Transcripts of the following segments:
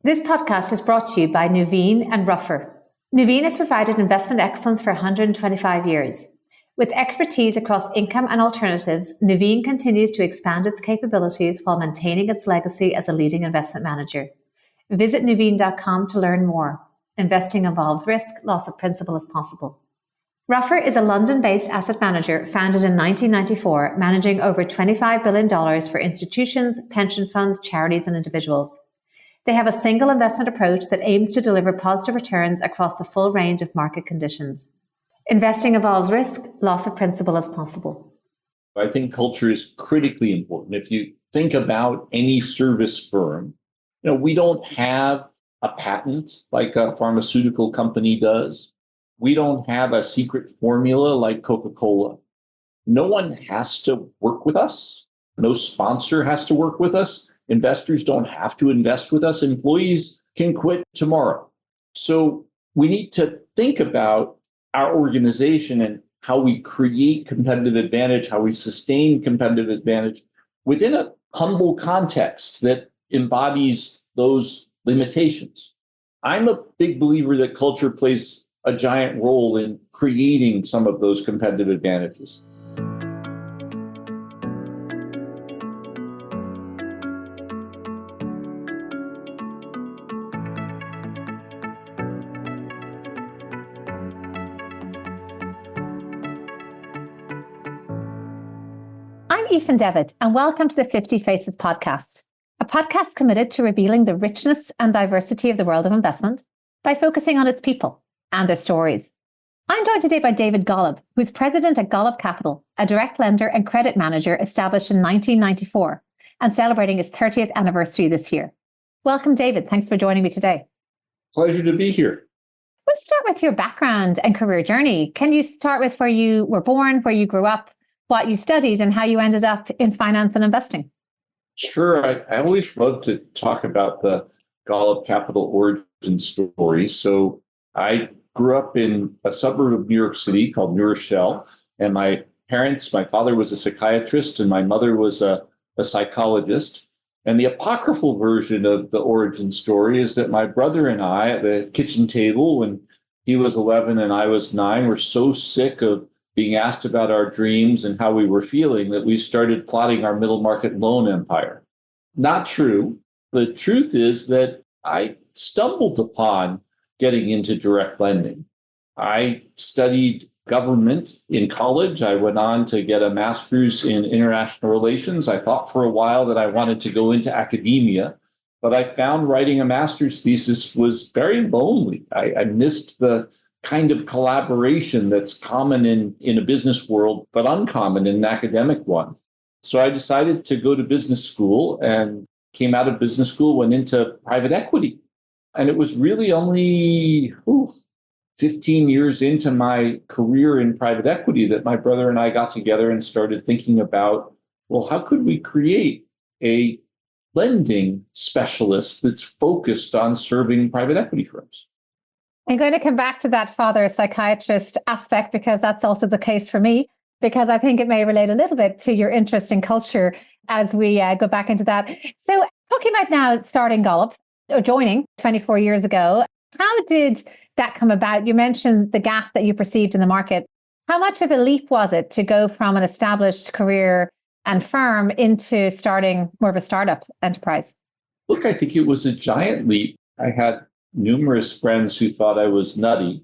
This podcast is brought to you by Nuveen and Ruffer. Nuveen has provided investment excellence for 125 years. With expertise across income and alternatives, Nuveen continues to expand its capabilities while maintaining its legacy as a leading investment manager. Visit nuveen.com to learn more. Investing involves risk, loss of principal as possible. Ruffer is a London-based asset manager founded in 1994, managing over $25 billion for institutions, pension funds, charities, and individuals. They have a single investment approach that aims to deliver positive returns across the full range of market conditions. Investing involves risk, loss of principal as possible. I think culture is critically important. If you think about any service firm, we don't have a patent like a pharmaceutical company does. We don't have a secret formula like Coca-Cola. No one has to work with us. No sponsor has to work with us. Investors don't have to invest with us. Employees can quit tomorrow. So we need to think about our organization and how we create competitive advantage, how we sustain competitive advantage within a humble context that embodies those limitations. I'm a big believer that culture plays a giant role in creating some of those competitive advantages. I'm Aoife Devitt, and welcome to the 50 Faces podcast, a podcast committed to revealing the richness and diversity of the world of investment by focusing on its people and their stories. I'm joined today by David Golub, who's president at Golub Capital, a direct lender and credit manager established in 1994 and celebrating its 30th anniversary this year. Welcome, David. Thanks for joining me today. Pleasure to be here. Let's start with your background and career journey. Can you start with where you were born, where you grew up, what you studied, and how you ended up in finance and investing? Sure. I always love to talk about the Golub Capital origin story. So I grew up in a suburb of New York City called New Rochelle, and my father was a psychiatrist and my mother was a psychologist. And the apocryphal version of the origin story is that my brother and I at the kitchen table when he was 11 and I was 9 were so sick of being asked about our dreams and how we were feeling that we started plotting our middle market loan empire. Not true. The truth is that I stumbled upon getting into direct lending. I studied government in college. I went on to get a master's in international relations. I thought for a while that I wanted to go into academia, but I found writing a master's thesis was very lonely. I missed the kind of collaboration that's common in a business world, but uncommon in an academic one. So I decided to go to business school and came out of business school, went into private equity. And it was really only 15 years into my career in private equity that my brother and I got together and started thinking about, well, how could we create a lending specialist that's focused on serving private equity firms? I'm going to come back to that father psychiatrist aspect because that's also the case for me, because I think it may relate a little bit to your interest in culture as we go back into that. So talking about now starting Golub, or joining 24 years ago, how did that come about? You mentioned the gap that you perceived in the market. How much of a leap was it to go from an established career and firm into starting more of a startup enterprise? Look, I think it was a giant leap. I had numerous friends who thought I was nutty.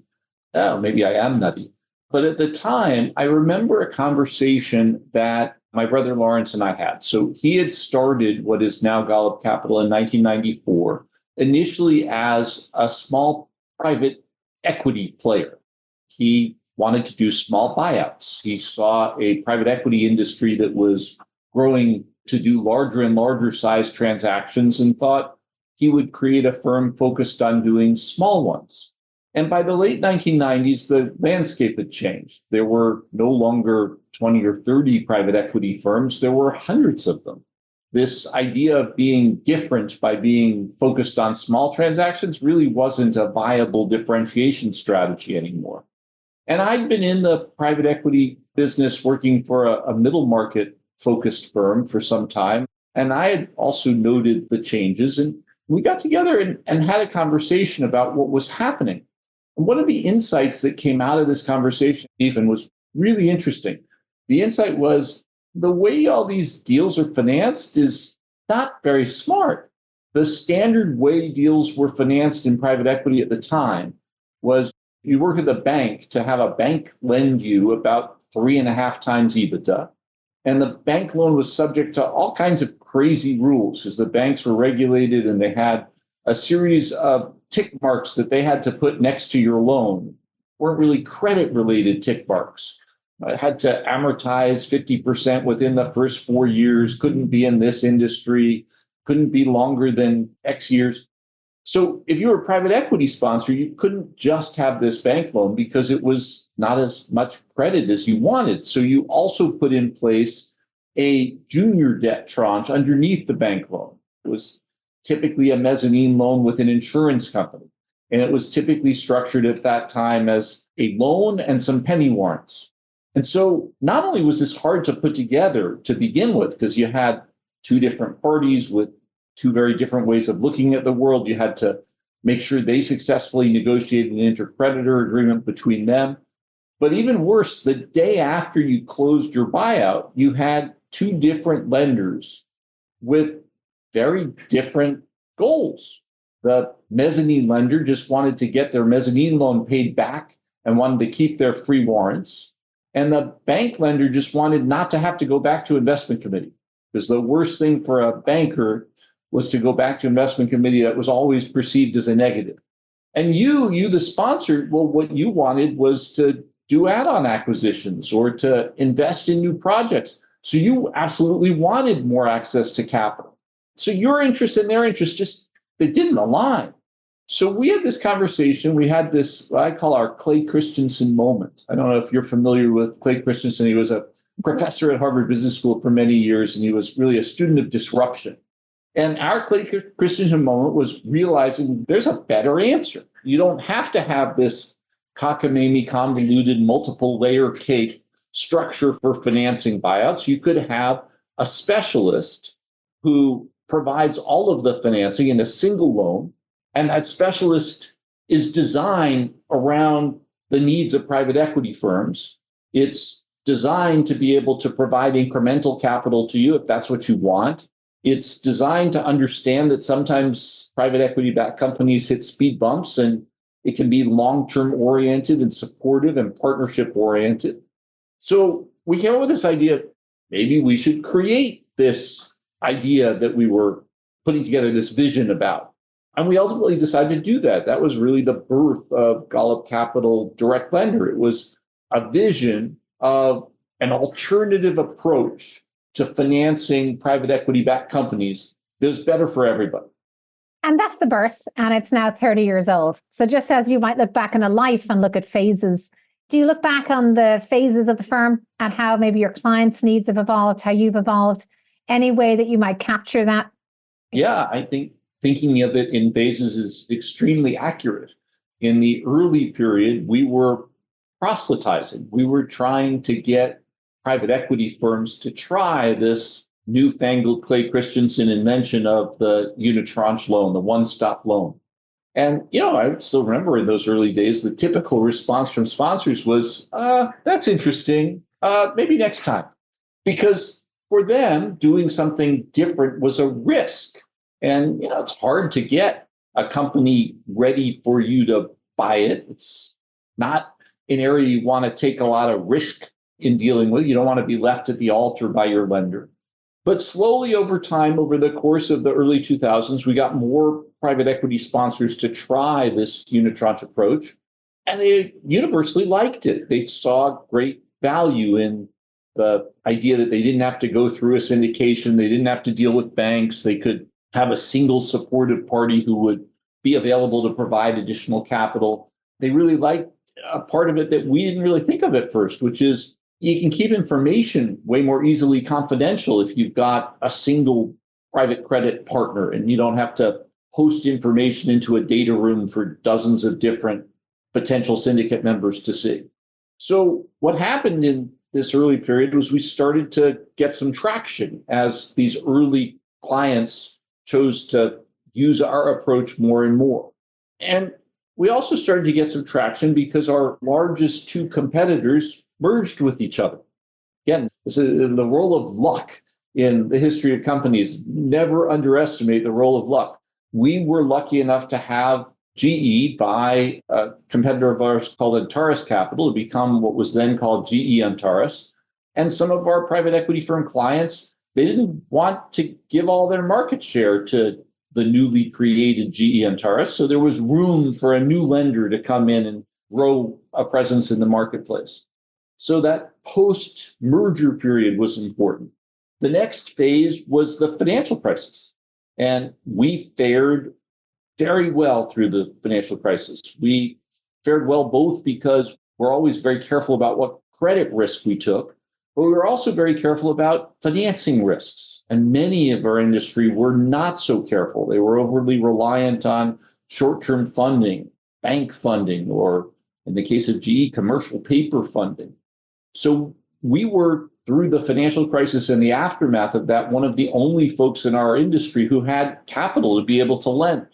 Oh, maybe I am nutty. But at the time, I remember a conversation that my brother Lawrence and I had. So he had started what is now Golub Capital in 1994, initially as a small private equity player. He wanted to do small buyouts. He saw a private equity industry that was growing to do larger and larger size transactions and thought he would create a firm focused on doing small ones. And by the late 1990s, the landscape had changed. There were no longer 20 or 30 private equity firms. There were hundreds of them. This idea of being different by being focused on small transactions really wasn't a viable differentiation strategy anymore. And I'd been in the private equity business working for a middle market focused firm for some time. And I had also noted the changes. And We got together and had a conversation about what was happening. And one of the insights that came out of this conversation, Ethan, was really interesting. The insight was the way all these deals are financed is not very smart. The standard way deals were financed in private equity at the time was you work at the bank to have a bank lend you about 3.5 times EBITDA. And the bank loan was subject to all kinds of crazy rules because the banks were regulated and they had a series of tick marks that they had to put next to your loan. Weren't really credit related tick marks. I had to amortize 50% within the first 4 years, couldn't be in this industry, couldn't be longer than X years. So if you were a private equity sponsor, you couldn't just have this bank loan because it was not as much credit as you wanted. So you also put in place a junior debt tranche underneath the bank loan. It was typically a mezzanine loan with an insurance company. And it was typically structured at that time as a loan and some penny warrants. And so not only was this hard to put together to begin with, because you had two different parties with two very different ways of looking at the world. You had to make sure they successfully negotiated an intercreditor agreement between them. But even worse, the day after you closed your buyout, you had two different lenders with very different goals. The mezzanine lender just wanted to get their mezzanine loan paid back and wanted to keep their free warrants. And the bank lender just wanted not to have to go back to investment committee, because the worst thing for a banker was to go back to investment committee that was always perceived as a negative. And you, the sponsor, well, what you wanted was to do add-on acquisitions or to invest in new projects. So you absolutely wanted more access to capital. So your interest and their interest just, they didn't align. So we had this conversation. We had this, what I call our Clay Christensen moment. I don't know if you're familiar with Clay Christensen. He was a professor at Harvard Business School for many years, and he was really a student of disruption. And our Clay Christensen moment was realizing there's a better answer. You don't have to have this cockamamie, convoluted, multiple layer cake structure for financing buyouts. You could have a specialist who provides all of the financing in a single loan, and that specialist is designed around the needs of private equity firms. It's designed to be able to provide incremental capital to you if that's what you want. It's designed to understand that sometimes private equity-backed companies hit speed bumps, and it can be long-term oriented and supportive and partnership oriented. So we came up with this idea, maybe we should create this idea that we were putting together this vision about. And we ultimately decided to do that. That was really the birth of Golub Capital Direct Lender. It was a vision of an alternative approach to financing private equity-backed companies that was better for everybody. And that's the birth, and it's now 30 years old. So just as you might look back on a life and look at phases, do you look back on the phases of the firm and how maybe your clients' needs have evolved, how you've evolved, any way that you might capture that? Yeah, I think thinking of it in phases is extremely accurate. In the early period, we were proselytizing. We were trying to get private equity firms to try this newfangled Clay Christensen invention of the unitranche loan, the one-stop loan. And, I still remember in those early days, the typical response from sponsors was, that's interesting, maybe next time. Because for them, doing something different was a risk. And, it's hard to get a company ready for you to buy it. It's not an area you want to take a lot of risk in dealing with. You don't want to be left at the altar by your lender. But slowly over time, over the course of the early 2000s, we got more private equity sponsors to try this unitranche approach, and they universally liked it. They saw great value in the idea that they didn't have to go through a syndication. They didn't have to deal with banks. They could have a single supportive party who would be available to provide additional capital. They really liked a part of it that we didn't really think of at first, which is you can keep information way more easily confidential if you've got a single private credit partner and you don't have to host information into a data room for dozens of different potential syndicate members to see. So what happened in this early period was we started to get some traction as these early clients chose to use our approach more and more. And we also started to get some traction because our largest two competitors merged with each other. Again, this is the role of luck in the history of companies. Never underestimate the role of luck. We were lucky enough to have GE buy a competitor of ours called Antares Capital to become what was then called GE Antares. And some of our private equity firm clients, they didn't want to give all their market share to the newly created GE Antares. So there was room for a new lender to come in and grow a presence in the marketplace. So that post-merger period was important. The next phase was the financial crisis. And we fared very well through the financial crisis. We fared well both because we're always very careful about what credit risk we took, but we were also very careful about financing risks. And many of our industry were not so careful. They were overly reliant on short-term funding, bank funding, or in the case of GE, commercial paper funding. So we were, through the financial crisis and the aftermath of that, one of the only folks in our industry who had capital to be able to lend.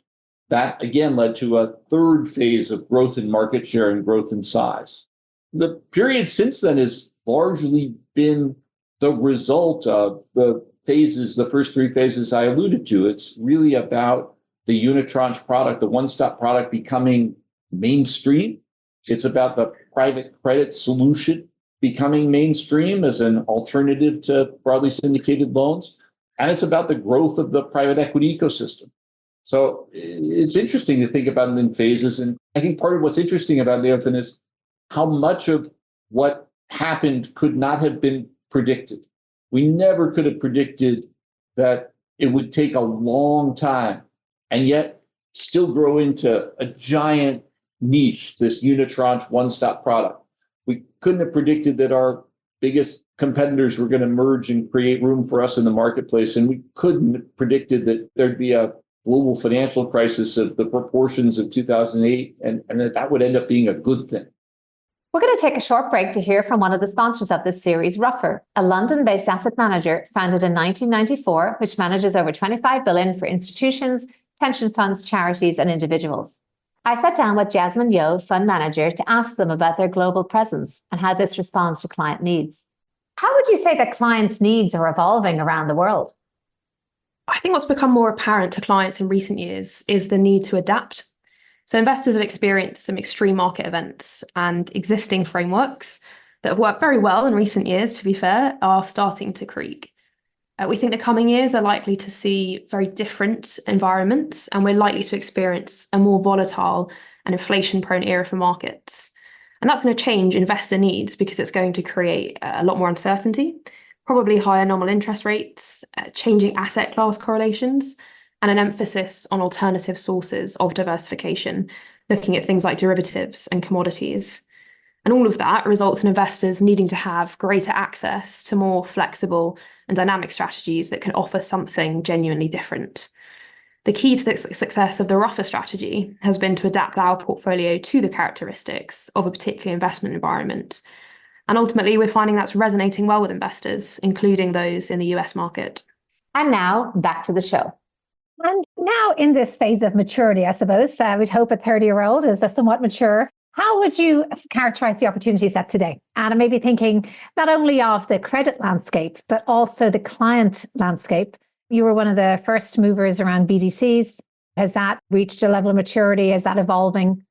That, again, led to a third phase of growth in market share and growth in size. The period since then has largely been the result of the phases, the first three phases I alluded to. It's really about the unitranche product, the one-stop product becoming mainstream. It's about the private credit solution becoming mainstream as an alternative to broadly syndicated loans. And it's about the growth of the private equity ecosystem. So it's interesting to think about it in phases. And I think part of what's interesting about Nathan is how much of what happened could not have been predicted. We never could have predicted that it would take a long time and yet still grow into a giant niche, this unitranche one-stop product. We couldn't have predicted that our biggest competitors were going to merge and create room for us in the marketplace. And we couldn't have predicted that there'd be a global financial crisis of the proportions of 2008 and that would end up being a good thing. We're going to take a short break to hear from one of the sponsors of this series, Ruffer, a London-based asset manager founded in 1994, which manages over 25 billion for institutions, pension funds, charities, and individuals. I sat down with Jasmine Yo, fund manager, to ask them about their global presence and how this responds to client needs. How would you say that clients' needs are evolving around the world? I think what's become more apparent to clients in recent years is the need to adapt. So investors have experienced some extreme market events, and existing frameworks that have worked very well in recent years, to be fair, are starting to creak. We think the coming years are likely to see very different environments, and we're likely to experience a more volatile and inflation-prone era for markets. And that's going to change investor needs because it's going to create a lot more uncertainty, probably higher nominal interest rates, changing asset class correlations, and an emphasis on alternative sources of diversification, looking at things like derivatives and commodities. And all of that results in investors needing to have greater access to more flexible and dynamic strategies that can offer something genuinely different. The key to the success of the Ruffer strategy has been to adapt our portfolio to the characteristics of a particular investment environment. And ultimately, we're finding that's resonating well with investors, including those in the US market. And now, back to the show. And now in this phase of maturity, I suppose, we'd hope a 30-year-old is somewhat mature. How would you characterize the opportunity set today? And I may be thinking not only of the credit landscape, but also the client landscape. You were one of the first movers around BDCs. Has that reached a level of maturity? Is that evolving?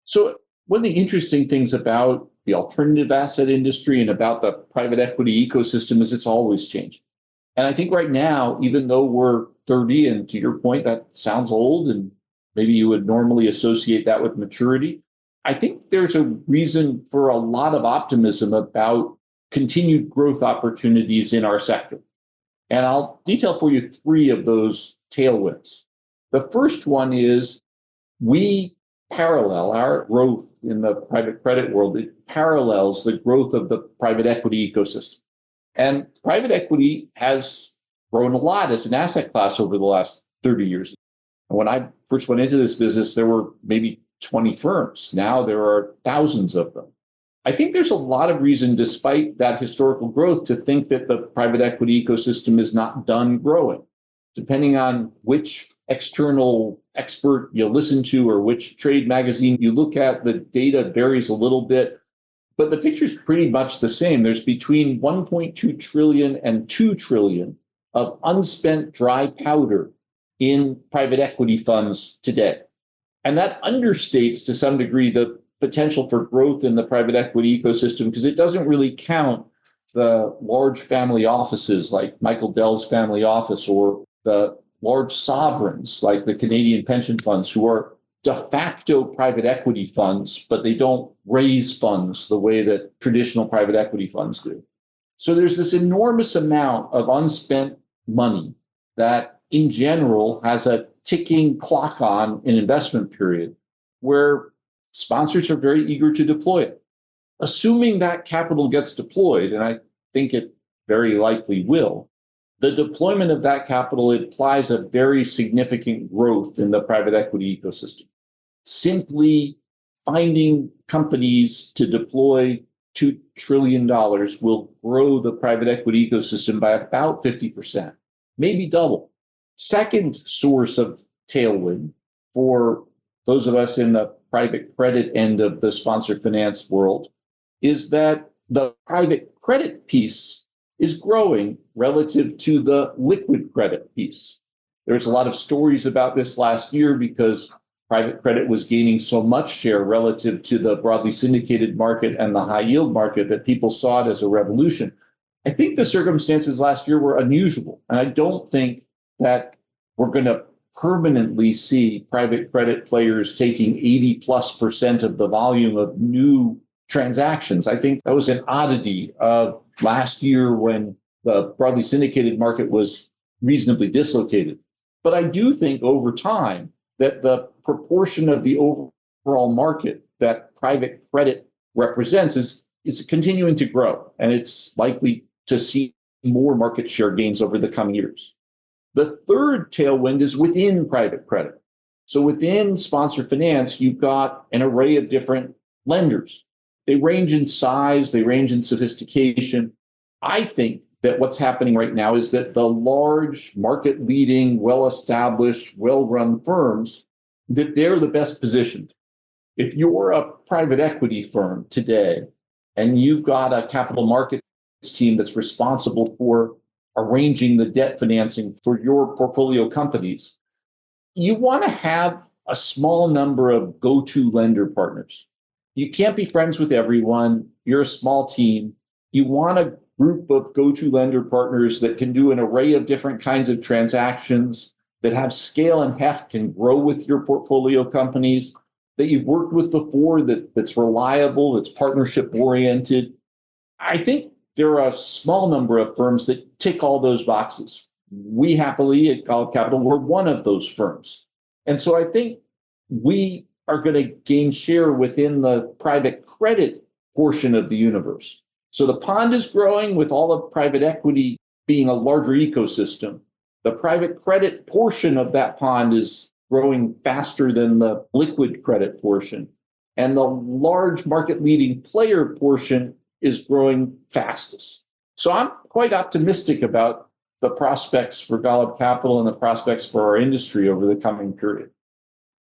So one of the interesting things about the alternative asset industry and about the private equity ecosystem is it's always changing. And I think right now, even though we're 30, and to your point, that sounds old, and maybe you would normally associate that with maturity, I think there's a reason for a lot of optimism about continued growth opportunities in our sector. And I'll detail for you three of those tailwinds. The first one is we parallel our growth in the private credit world. It parallels the growth of the private equity ecosystem. And private equity has grown a lot as an asset class over the last 30 years. And when I first went into this business, there were maybe 20 firms. Now there are thousands of them. I think there's a lot of reason, despite that historical growth, to think that the private equity ecosystem is not done growing. Depending on which external expert you listen to or which trade magazine you look at, the data varies a little bit, but the picture is pretty much the same. There's between 1.2 trillion and 2 trillion of unspent dry powder in private equity funds today. And that understates to some degree the potential for growth in the private equity ecosystem because it doesn't really count the large family offices like Michael Dell's family office or the large sovereigns like the Canadian pension funds who are de facto private equity funds, but they don't raise funds the way that traditional private equity funds do. So there's this enormous amount of unspent money that in general has a ticking clock on an investment period where sponsors are very eager to deploy it. Assuming that capital gets deployed, and I think it very likely will, the deployment of that capital implies a very significant growth in the private equity ecosystem. Simply finding companies to deploy $2 trillion will grow the private equity ecosystem by about 50%, maybe double. Second source of tailwind for those of us in the private credit end of the sponsor finance world is that the private credit piece is growing relative to the liquid credit piece. There's a lot of stories about this last year because private credit was gaining so much share relative to the broadly syndicated market and the high yield market that people saw it as a revolution. I think the circumstances last year were unusual, and I don't think that we're going to permanently see private credit players taking 80+% of the volume of new transactions. I think that was an oddity of last year when the broadly syndicated market was reasonably dislocated. But I do think over time that the proportion of the overall market that private credit represents is continuing to grow, and it's likely to see more market share gains over the coming years. The third tailwind is within private credit. So within sponsor finance, you've got an array of different lenders. They range in size, they range in sophistication. I think that what's happening right now is that the large, market-leading, well-established, well-run firms, that they're the best positioned. If you're a private equity firm today and you've got a capital markets team that's responsible for arranging the debt financing for your portfolio companies, you want to have a small number of go-to lender partners. You can't be friends with everyone. You're a small team. You want a group of go-to lender partners that can do an array of different kinds of transactions, that have scale and heft, can grow with your portfolio companies, that you've worked with before, that's reliable, that's partnership oriented. I think there are a small number of firms that tick all those boxes. We happily at Golub Capital, we're one of those firms. And so I think we are going to gain share within the private credit portion of the universe. So the pond is growing with all of private equity being a larger ecosystem. The private credit portion of that pond is growing faster than the liquid credit portion. And the large market leading player portion is growing fastest. So I'm quite optimistic about the prospects for Golub Capital and the prospects for our industry over the coming period.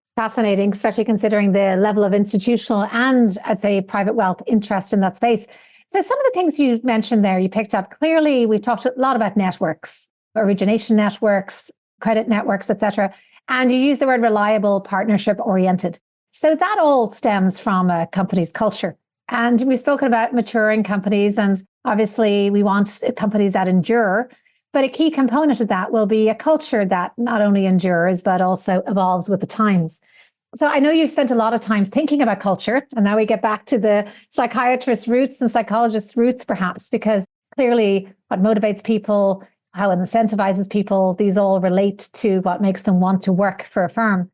It's fascinating, especially considering the level of institutional and, I'd say, private wealth interest in that space. So some of the things you mentioned there, you picked up, clearly we've talked a lot about networks, origination networks, credit networks, et cetera. And you use the word reliable, partnership oriented. So that all stems from a company's culture. And we've spoken about maturing companies, and obviously we want companies that endure. But a key component of that will be a culture that not only endures, but also evolves with the times. So I know you've spent a lot of time thinking about culture, and now we get back to the psychiatrist roots and psychologist roots, perhaps, because clearly what motivates people, how it incentivizes people, these all relate to what makes them want to work for a firm.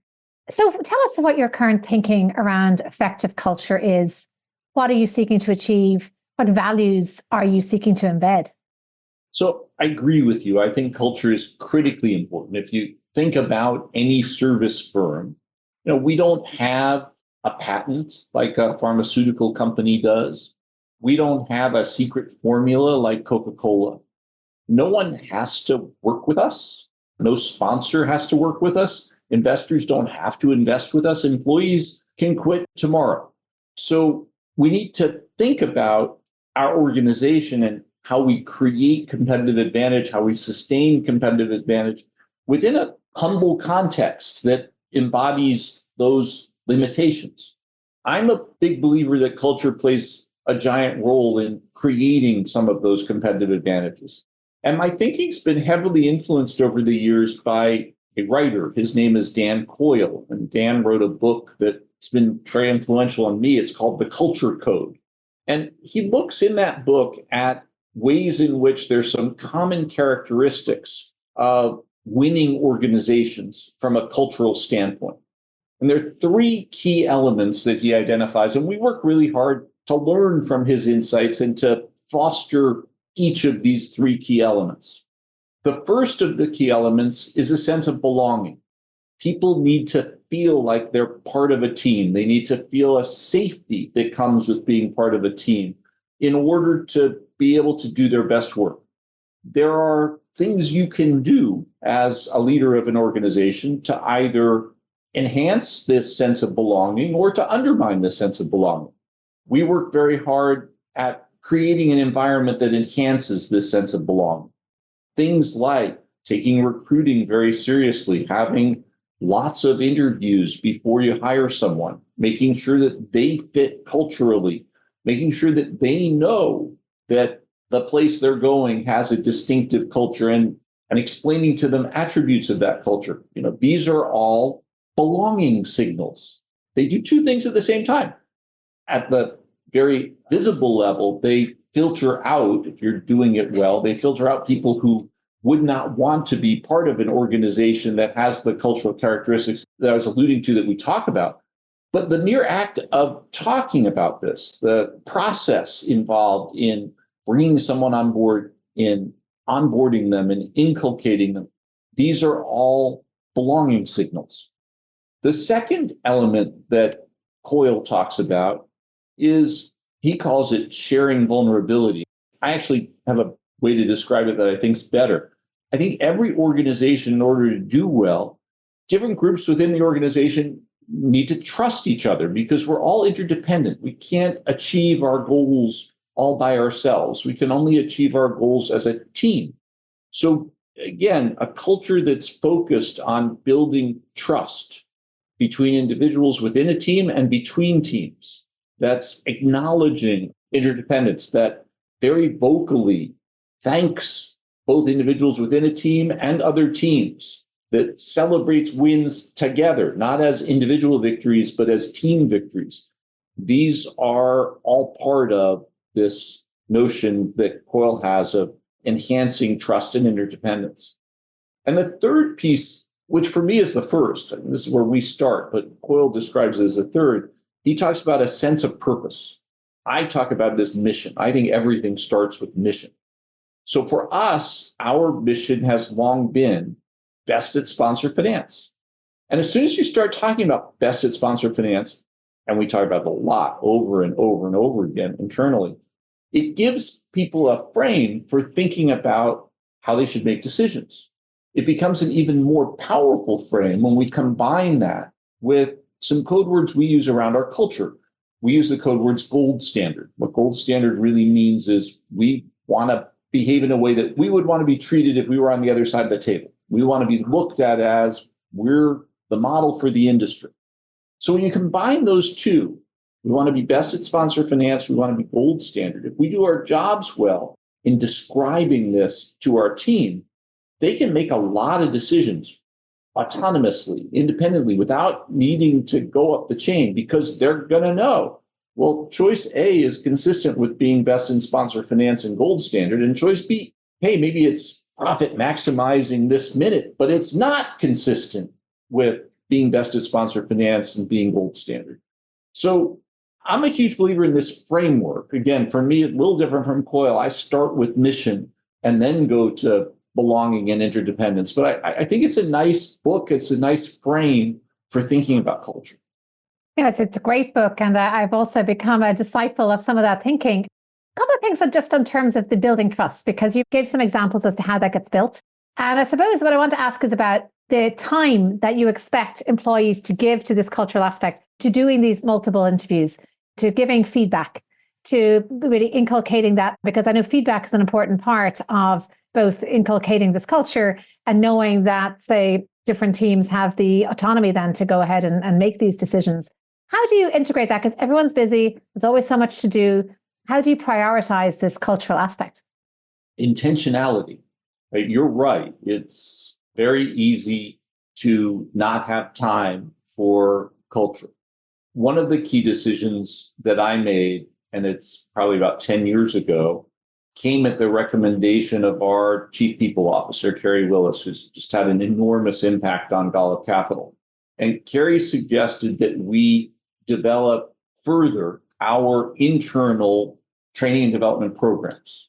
So tell us what your current thinking around effective culture is. What are you seeking to achieve? What values are you seeking to embed? So I agree with you. I think culture is critically important. If you think about any service firm, we don't have a patent like a pharmaceutical company does. We don't have a secret formula like Coca-Cola. No one has to work with us. No sponsor has to work with us. Investors don't have to invest with us. Employees can quit tomorrow. So we need to think about our organization and how we create competitive advantage, how we sustain competitive advantage within a humble context that embodies those limitations. I'm a big believer that culture plays a giant role in creating some of those competitive advantages. And my thinking's been heavily influenced over the years by a writer. His name is Dan Coyle, and Dan wrote a book that's been very influential on me. It's called The Culture Code. And he looks in that book at ways in which there's some common characteristics of winning organizations from a cultural standpoint. And there are three key elements that he identifies, and we work really hard to learn from his insights and to foster each of these three key elements. The first of the key elements is a sense of belonging. People need to feel like they're part of a team. They need to feel a safety that comes with being part of a team in order to be able to do their best work. There are things you can do as a leader of an organization to either enhance this sense of belonging or to undermine this sense of belonging. We work very hard at creating an environment that enhances this sense of belonging. Things like taking recruiting very seriously, having lots of interviews before you hire someone, making sure that they fit culturally, making sure that they know that the place they're going has a distinctive culture, and explaining to them attributes of that culture. These are all belonging signals. They do two things at the same time. At the very visible level, they filter out, if you're doing it well, they filter out people who would not want to be part of an organization that has the cultural characteristics that I was alluding to that we talk about. But the mere act of talking about this, the process involved in bringing someone on board, in onboarding them and inculcating them, these are all belonging signals. The second element that Coyle talks about is, he calls it sharing vulnerability. I actually have a way to describe it that I think is better. I think every organization, in order to do well, different groups within the organization need to trust each other because we're all interdependent. We can't achieve our goals all by ourselves. We can only achieve our goals as a team. So again, a culture that's focused on building trust between individuals within a team and between teams, that's acknowledging interdependence, that very vocally thanks both individuals within a team and other teams, that celebrates wins together, not as individual victories, but as team victories. These are all part of this notion that Coyle has of enhancing trust and interdependence. And the third piece, which for me is the first, and this is where we start, but Coyle describes it as a third, he talks about a sense of purpose. I talk about it as mission. I think everything starts with mission. So for us, our mission has long been best at sponsor finance. And as soon as you start talking about best at sponsor finance, and we talk about it a lot over and over and over again internally, it gives people a frame for thinking about how they should make decisions. It becomes an even more powerful frame when we combine that with some code words we use around our culture. We use the code words gold standard. What gold standard really means is we want to behave in a way that we would want to be treated if we were on the other side of the table. We want to be looked at as we're the model for the industry. So when you combine those two, we want to be best at sponsor finance, we want to be gold standard. If we do our jobs well in describing this to our team, they can make a lot of decisions autonomously, independently, without needing to go up the chain because they're going to know, well, choice A is consistent with being best in sponsor finance and gold standard, and choice B, hey, maybe it's profit maximizing this minute, but it's not consistent with being best at sponsor finance and being gold standard. So I'm a huge believer in this framework. Again, for me, a little different from Coyle. I start with mission and then go to belonging and interdependence. But I think it's a nice book. It's a nice frame for thinking about culture. Yes, it's a great book. And I've also become a disciple of some of that thinking. A couple of things just in terms of the building trust, because you gave some examples as to how that gets built. And I suppose what I want to ask is about the time that you expect employees to give to this cultural aspect, to doing these multiple interviews, to giving feedback, to really inculcating that, because I know feedback is an important part of both inculcating this culture and knowing that, say, different teams have the autonomy then to go ahead and make these decisions. How do you integrate that? Because everyone's busy, there's always so much to do. How do you prioritize this cultural aspect? Intentionality. Right? You're right. It's very easy to not have time for culture. One of the key decisions that I made, and it's probably about 10 years ago, came at the recommendation of our chief people officer, Carrie Willis, who's just had an enormous impact on Golub Capital. And Carrie suggested that we develop further our internal training and development programs.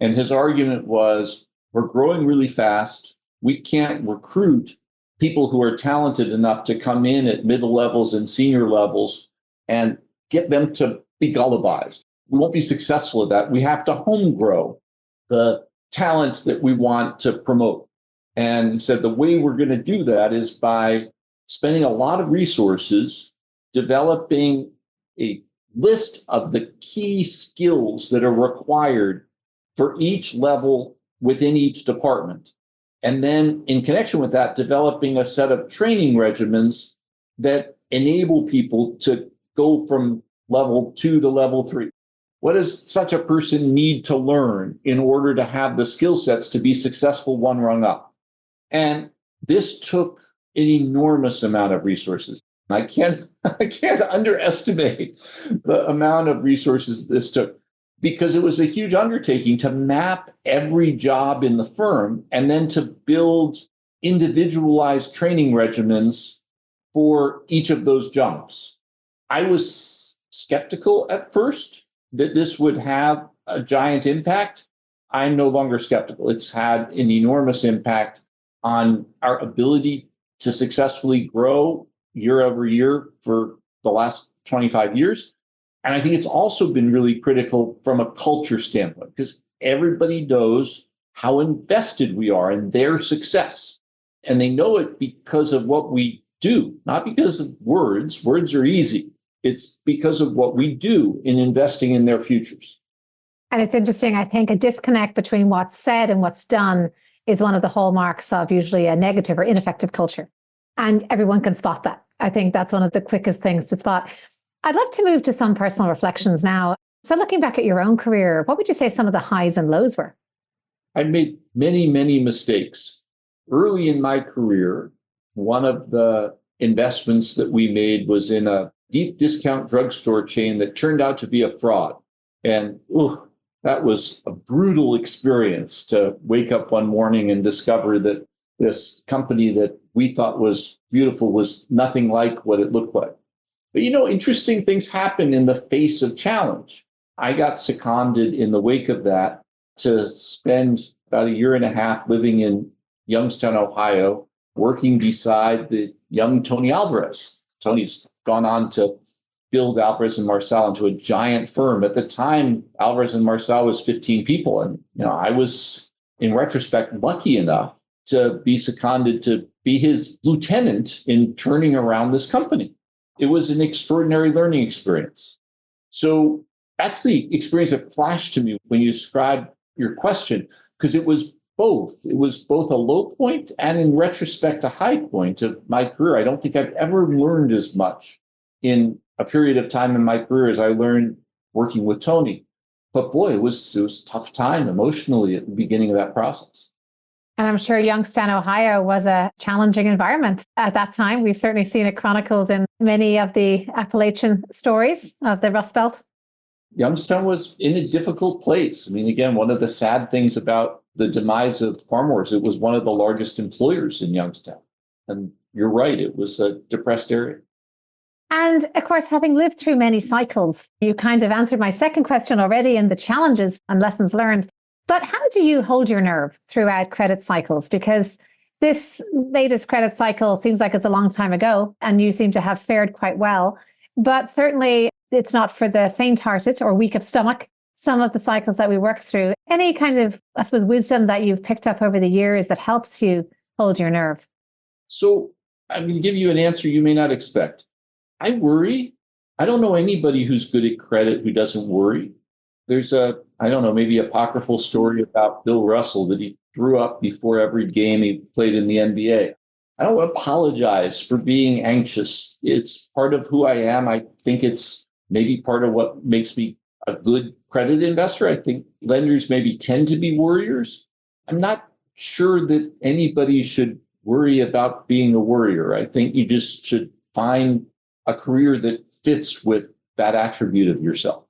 And his argument was, we're growing really fast. We can't recruit people who are talented enough to come in at middle levels and senior levels and get them to be Golubized. We won't be successful at that. We have to home grow the talent that we want to promote. And said the way we're going to do that is by spending a lot of resources developing a list of the key skills that are required for each level within each department. And then in connection with that, developing a set of training regimens that enable people to go from level 2 to level 3. What does such a person need to learn in order to have the skill sets to be successful one rung up? And this took an enormous amount of resources. I can't underestimate the amount of resources this took, because it was a huge undertaking to map every job in the firm and then to build individualized training regimens for each of those jobs. I was skeptical at first that this would have a giant impact. I'm no longer skeptical. It's had an enormous impact on our ability to successfully grow year over year for the last 25 years. And I think it's also been really critical from a culture standpoint, because everybody knows how invested we are in their success. And they know it because of what we do, not because of words. Words are easy. It's because of what we do in investing in their futures. And it's interesting, I think a disconnect between what's said and what's done is one of the hallmarks of usually a negative or ineffective culture. And everyone can spot that. I think that's one of the quickest things to spot. I'd love to move to some personal reflections now. So looking back at your own career, what would you say some of the highs and lows were? I made many, many mistakes. Early in my career, one of the investments that we made was in a deep discount drugstore chain that turned out to be a fraud. And that was a brutal experience to wake up one morning and discover that this company that we thought was beautiful was nothing like what it looked like. But interesting things happen in the face of challenge. I got seconded in the wake of that to spend about a year and a half living in Youngstown, Ohio, working beside the young Tony Alvarez. Tony's gone on to build Alvarez and Marsal into a giant firm. At the time, Alvarez and Marsal was 15 people. And I was, in retrospect, lucky enough to be seconded to be his lieutenant in turning around this company. It was an extraordinary learning experience. So that's the experience that flashed to me when you described your question, because it was both. It was both a low point and, in retrospect, a high point of my career. I don't think I've ever learned as much in a period of time in my career as I learned working with Tony. But boy, it was a tough time emotionally at the beginning of that process. And I'm sure Youngstown, Ohio was a challenging environment at that time. We've certainly seen it chronicled in many of the Appalachian stories of the Rust Belt. Youngstown was in a difficult place. I mean, again, one of the sad things about the demise of Farm Wars, it was one of the largest employers in Youngstown. And you're right, it was a depressed area. And of course, having lived through many cycles, you kind of answered my second question already in the challenges and lessons learned. But how do you hold your nerve throughout credit cycles? Because this latest credit cycle seems like it's a long time ago, and you seem to have fared quite well. But certainly, it's not for the faint-hearted or weak of stomach. some of the cycles that we work through. Any kind of, I suppose, wisdom that you've picked up over the years that helps you hold your nerve? So I'm going to give you an answer you may not expect. I worry. I don't know anybody who's good at credit who doesn't worry. There's maybe apocryphal story about Bill Russell that he threw up before every game he played in the NBA. I don't apologize for being anxious. It's part of who I am. I think it's maybe part of what makes me a good credit investor. I think lenders maybe tend to be worriers. I'm not sure that anybody should worry about being a worrier. I think you just should find a career that fits with that attribute of yourself.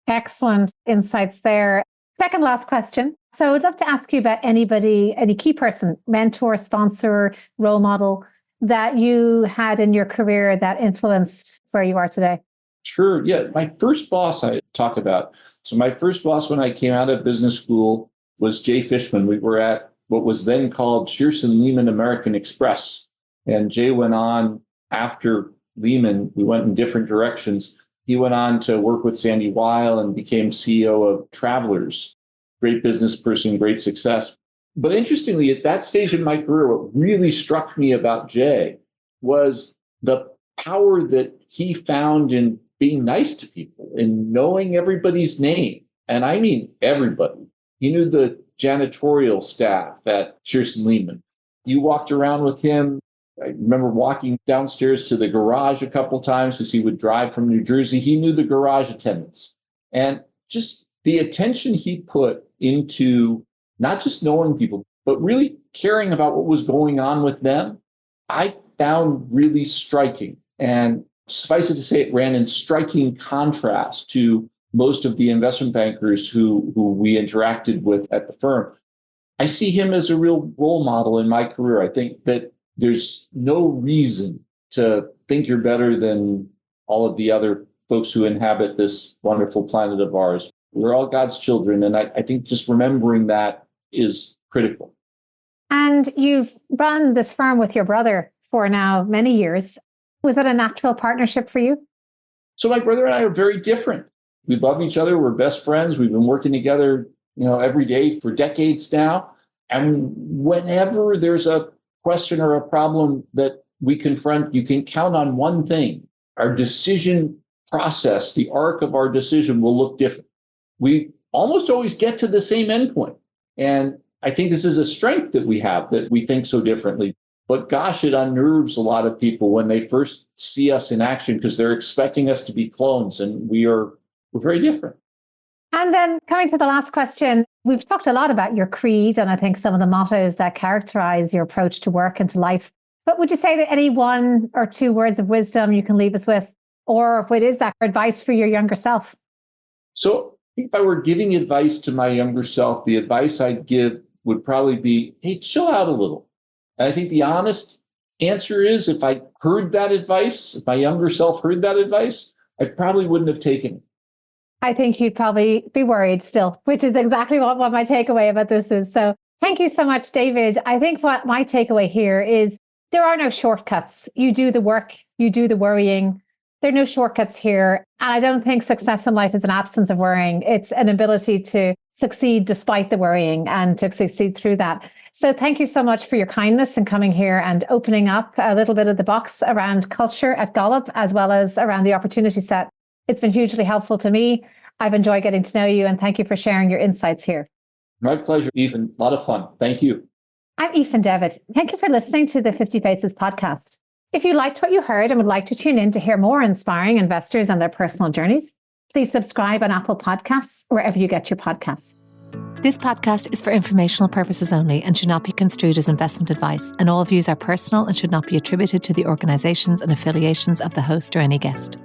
Excellent insights there. Second last question. So I'd love to ask you about anybody, any key person, mentor, sponsor, role model that you had in your career that influenced where you are today. Sure. Yeah. My first boss I talk about. So my first boss when I came out of business school was Jay Fishman. We were at what was then called Shearson Lehman American Express. And Jay went on after Lehman. We went in different directions. He went on to work with Sandy Weil and became CEO of Travelers. Great business person, great success. But interestingly, at that stage in my career, what really struck me about Jay was the power that he found in being nice to people, in knowing everybody's name. And I mean everybody. He knew the janitorial staff at Shearson Lehman. You walked around with him. I remember walking downstairs to the garage a couple times because he would drive from New Jersey. He knew the garage attendants. And just the attention he put into not just knowing people, but really caring about what was going on with them, I found really striking. And suffice it to say, it ran in striking contrast to most of the investment bankers who we interacted with at the firm. I see him as a real role model in my career. I think that there's no reason to think you're better than all of the other folks who inhabit this wonderful planet of ours. We're all God's children. And I think just remembering that is critical. And you've run this firm with your brother for now many years. Was that a natural partnership for you? So my brother and I are very different. We love each other. We're best friends. We've been working together, every day for decades now. And whenever there's a question or a problem that we confront, you can count on one thing. Our decision process, the arc of our decision will look different. We almost always get to the same endpoint. And I think this is a strength that we have, that we think so differently. But gosh, it unnerves a lot of people when they first see us in action because they're expecting us to be clones, and we're very different. And then coming to the last question, we've talked a lot about your creed and I think some of the mottos that characterize your approach to work and to life. But would you say that any one or two words of wisdom you can leave us with, or what is that advice for your younger self? So if I were giving advice to my younger self, the advice I'd give would probably be, hey, chill out a little. And I think the honest answer is, if I heard that advice, if my younger self heard that advice, I probably wouldn't have taken it. I think you'd probably be worried still, which is exactly what my takeaway about this is. So thank you so much, David. I think what my takeaway here is there are no shortcuts. You do the work, you do the worrying. There are no shortcuts here. And I don't think success in life is an absence of worrying. It's an ability to succeed despite the worrying and to succeed through that. So thank you so much for your kindness and coming here and opening up a little bit of the box around culture at Golub, as well as around the opportunity set. It's been hugely helpful to me. I've enjoyed getting to know you, and thank you for sharing your insights here. My pleasure, Ethan. A lot of fun. Thank you. I'm Ethan Devitt. Thank you for listening to the 50 Faces podcast. If you liked what you heard and would like to tune in to hear more inspiring investors and their personal journeys, please subscribe on Apple Podcasts, wherever you get your podcasts. This podcast is for informational purposes only and should not be construed as investment advice, and all views are personal and should not be attributed to the organizations and affiliations of the host or any guest.